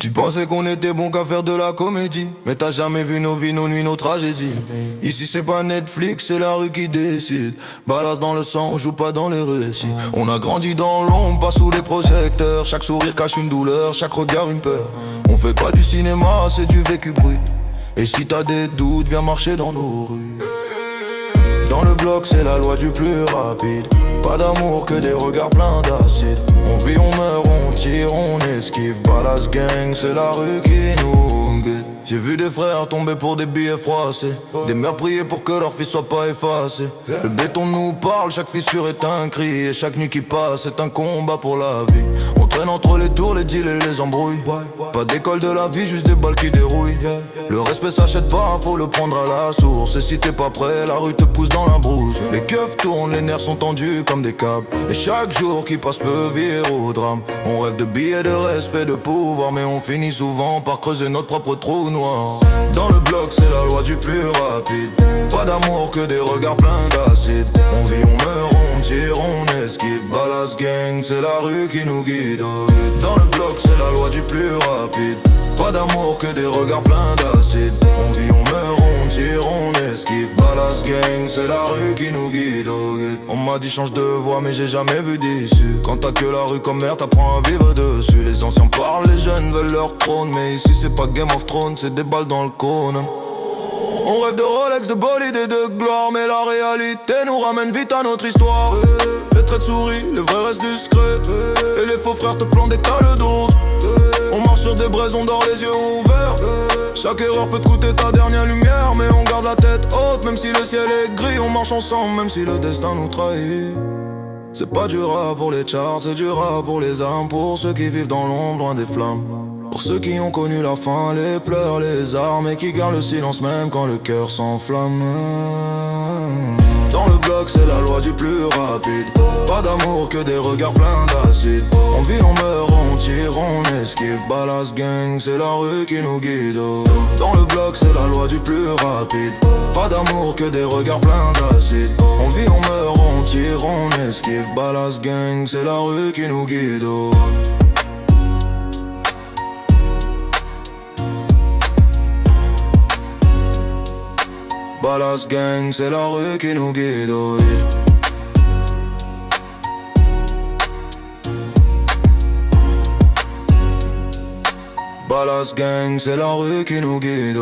Tu pensais qu'on était bon qu'à faire de la comédie, mais t'as jamais vu nos vies, nos nuits, nos tragédies. Ici c'est pas Netflix, c'est la rue qui décide. Balance dans le sang, on joue pas dans les récits. On a grandi dans l'ombre, pas sous les projecteurs. Chaque sourire cache une douleur, chaque regard une peur. On fait pas du cinéma, c'est du vécu brut. Et si t'as des doutes, viens marcher dans nos rues. Dans le bloc c'est la loi du plus rapide. Pas d'amour que des regards pleins d'acide. On vit, on meurt, on tire, on esquive. Ballas gang, c'est la rue qui nous guide. J'ai vu des frères tomber pour des billets froissés. Des mères prier pour que leur fils soit pas effacé. Le béton nous parle, chaque fissure est un cri. Et chaque nuit qui passe est un combat pour la vie. On traîne entre les tours, les deals et les embrouilles. Pas d'école de la vie, juste des balles qui dérouillent. Le respect s'achète pas, faut le prendre à la source. Et si t'es pas prêt, la rue te pousse dans la brousse. Les keufs tournent, les nerfs sont tendus comme des câbles. Et chaque jour qui passe peut virer au drame. On rêve de billets, de respect, de pouvoir. Mais on finit souvent par creuser notre propre trou noir. Dans le bloc c'est la loi du plus rapide. Pas d'amour que des regards pleins d'acide. On vit, on meurt, on tire, on esquive. Ballas gang, c'est la rue qui nous guide. Dans le bloc c'est la loi du plus rapide. Pas d'amour que des regards pleins d'acide. On vit, on meurt, on tire, on esquive. Ballas gang, c'est la rue qui nous guide. On m'a dit change de voie mais j'ai jamais vu d'issue. Quand t'as que la rue comme mère, t'apprends à vivre dessus. Les anciens parlent, les jeunes veulent leur trône. Mais ici c'est pas Game of Thrones, c'est des balles dans le cône. On rêve de Rolex, de bolide et de gloire. Mais la réalité nous ramène vite à notre histoire. Les traits de souris, les vrais restent discrets. Et les faux frères te plantent dès que t'as le doute. On marche sur des braises, on dort les yeux ouverts. Chaque erreur peut te coûter ta dernière lumière. Mais on garde la tête haute, même si le ciel est gris. On marche ensemble, même si le destin nous trahit. C'est pas du rap pour les charts, c'est du rap pour les âmes. Pour ceux qui vivent dans l'ombre, loin des flammes. Pour ceux qui ont connu la faim, les pleurs, les armes. Et qui gardent le silence même quand le cœur s'enflamme. Dans le bloc c'est la loi du plus rapide. Pas d'amour que des regards pleins d'acide. On vit, on meurt, on tire, on esquive. Ballas gang, c'est la rue qui nous guide. Dans le bloc c'est la loi du plus rapide. Pas d'amour que des regards pleins d'acide. On vit, on meurt, on tire, on esquive. Ballas gang, c'est la rue qui nous guide. Ballas gang, c'est la rue qui nous guide. Ballas gang, c'est la rue qui nous guide.